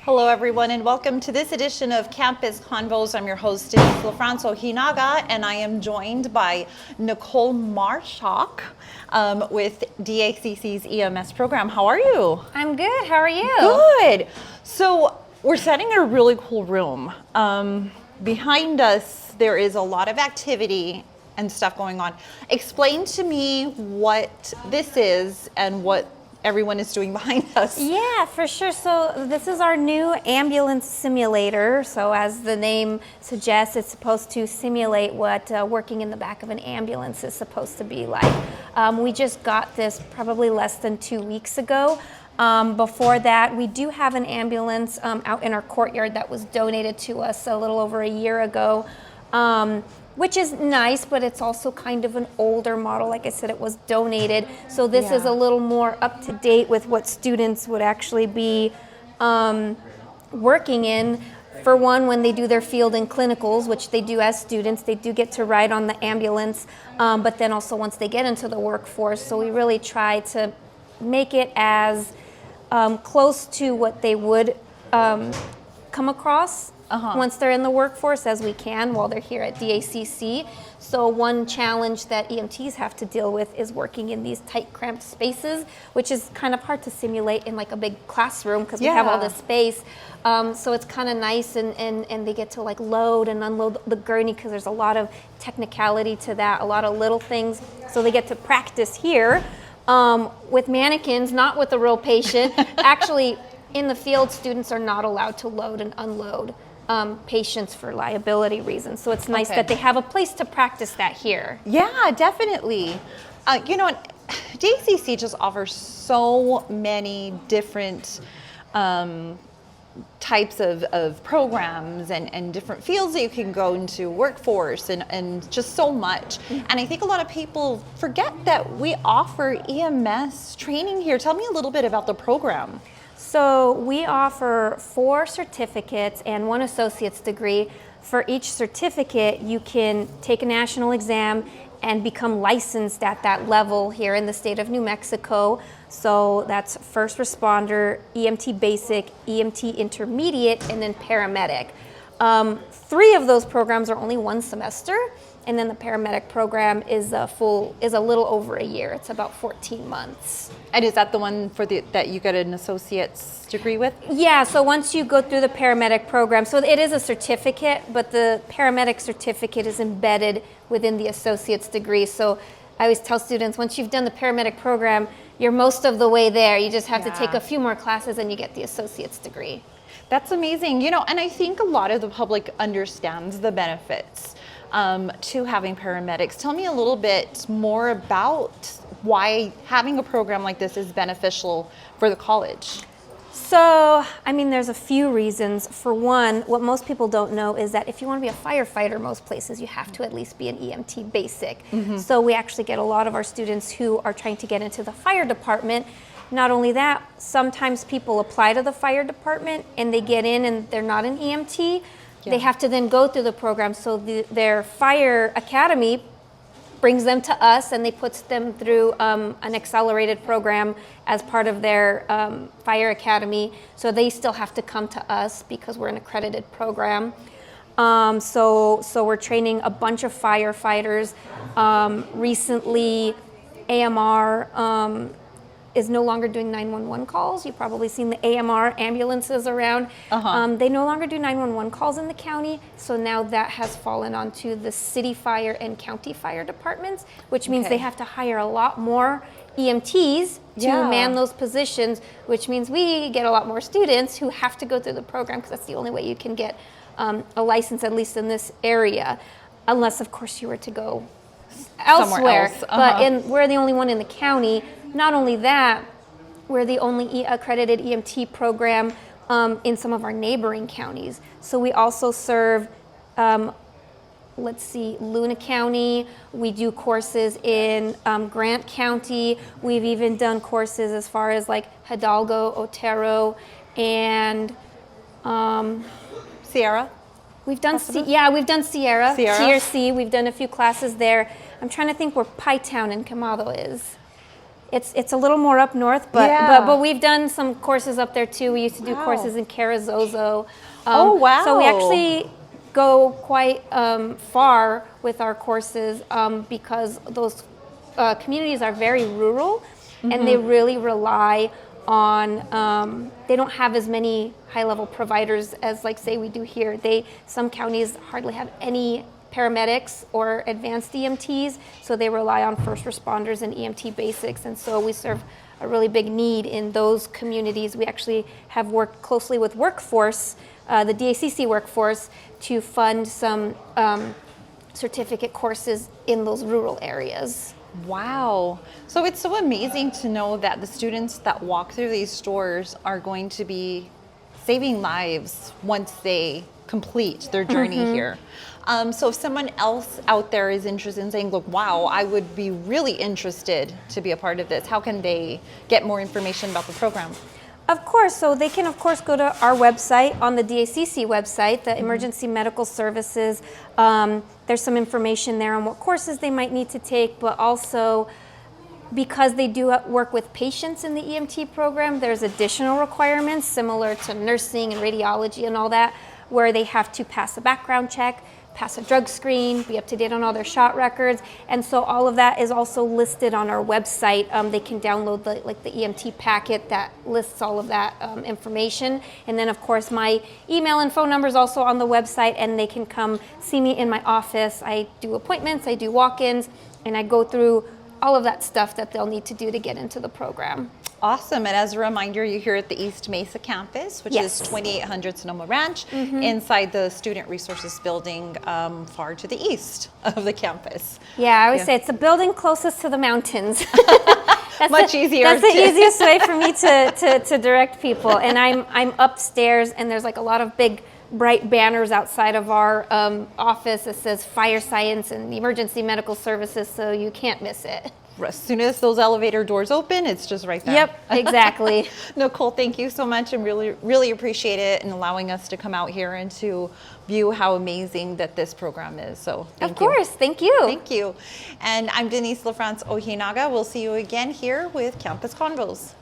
Hello everyone and welcome to this edition of Campus Convos. I'm your host, LaFranco Hinaga, and I am joined by Nicole Marshak with DACC's EMS program. How are you? I'm good, how are you? Good. So we're setting in a really cool room. Behind us there is a lot of activity and stuff going on. Explain to me what this is and what everyone is doing behind us. Yeah, for sure. So this is our new ambulance simulator. So as the name suggests, it's supposed to simulate what working in the back of an ambulance is supposed to be like. We just got this probably less than 2 weeks ago. Before that, we do have an ambulance out in our courtyard that was donated to us a little over a year ago. Which is nice, but it's also kind of an older model. Like I said, it was donated. So this is a little more up to date with what students would actually be working in. For one, when they do their field and clinicals, which they do as students, they do get to ride on the ambulance, but then also once they get into the workforce. So we really try to make it as close to what they would come across once they're in the workforce as we can while they're here at DACC. So one challenge that EMTs have to deal with is working in these tight, cramped spaces, which is kind of hard to simulate in like a big classroom because we have all this space. So it's kind of nice, and they get to like load and unload the gurney because there's a lot of technicality to that, a lot of little things. So they get to practice here with mannequins, not with a real patient. Actually, in the field, students are not allowed to load and unload patients for liability reasons. So it's nice that they have a place to practice that here. Yeah, definitely. You know, DACC just offers so many different types of programs and different fields that you can go into, workforce and just so much. And I think a lot of people forget that we offer EMS training here. Tell me a little bit about the program. So we offer 4 certificates and 1 associate's degree. For each certificate, you can take a national exam and become licensed at that level here in the state of New Mexico. So that's first responder, EMT basic, EMT intermediate, and then paramedic. 3 of those programs are only 1 semester, and then the paramedic program is a little over a year. It's about 14 months. And is that the one for that you get an associate's degree with? Yeah, so once you go through the paramedic program, so it is a certificate, but the paramedic certificate is embedded within the associate's degree. So I always tell students, once you've done the paramedic program, you're most of the way there. You just have to take a few more classes and you get the associate's degree. That's amazing. You know, and I think a lot of the public understands the benefits to having paramedics. Tell me a little bit more about why having a program like this is beneficial for the college. So, I mean, there's a few reasons. For one, what most people don't know is that if you want to be a firefighter, most places you have to at least be an EMT basic. So we actually get a lot of our students who are trying to get into the fire department. Not only that, sometimes people apply to the fire department and they get in and they're not an EMT. They have to then go through the program. So their fire academy brings them to us and they puts them through an accelerated program as part of their fire academy. So they still have to come to us because we're an accredited program. So we're training a bunch of firefighters. Recently, AMR is no longer doing 911 calls. You've probably seen the AMR ambulances around. They no longer do 911 calls in the county, so now that has fallen onto the city fire and county fire departments, which means they have to hire a lot more EMTs to man those positions, which means we get a lot more students who have to go through the program because that's the only way you can get a license, at least in this area, unless of course you were to go elsewhere. But we're the only one in the county. Not only that, we're the only accredited EMT program in some of our neighboring counties. So we also serve, Luna County. We do courses in Grant County. We've even done courses as far as like Hidalgo, Otero, and Sierra? We've done we've done Sierra, TRC. We've done a few classes there. I'm trying to think where Pie Town and Camado is. It's a little more up north, but, Yeah. but we've done some courses up there too. We used to do Wow. courses in Carrizozo. Oh, wow. So we actually go quite far with our courses because those communities are very rural, and they really rely on, they don't have as many high-level providers as, like, say we do here. Some counties hardly have any paramedics or advanced EMTs, so they rely on first responders and EMT basics, and so we serve a really big need in those communities. We actually have worked closely with Workforce, the DACC Workforce, to fund some certificate courses in those rural areas. Wow. So it's so amazing to know that the students that walk through these doors are going to be saving lives once they complete their journey here. So if someone else out there is interested in saying, look, wow, I would be really interested to be a part of this, how can they get more information about the program? Of course, so they can of course go to our website, on the DACC website, the Emergency Medical Services. There's some information there on what courses they might need to take, but also because they do work with patients in the EMT program, there's additional requirements similar to nursing and radiology and all that, where they have to pass a background check, pass a drug screen, be up to date on all their shot records, and so all of that is also listed on our website. They can download the EMT packet that lists all of that information, and then of course my email and phone number is also on the website, and they can come see me in my office. I do appointments, I do walk-ins, and I go through all of that stuff that they'll need to do to get into the program. Awesome. And as a reminder, you're here at the East Mesa campus, which is 2800 Sonoma Ranch, inside the Student Resources Building, far to the east of the campus. Yeah, I always say it's the building closest to the mountains. Much easier. That's the easiest way for me to direct people. And I'm upstairs, and there's like a lot of big bright banners outside of our office that says Fire Science and Emergency Medical Services, so you can't miss it. As soon as those elevator doors open, it's just right there. Yep, exactly. Nicole, thank you so much, and really appreciate it and allowing us to come out here and to view how amazing that this program is. So thank you. Of course, thank you. Thank you. And I'm Denise LaFrance Ojinaga. We'll see you again here with Campus Convos.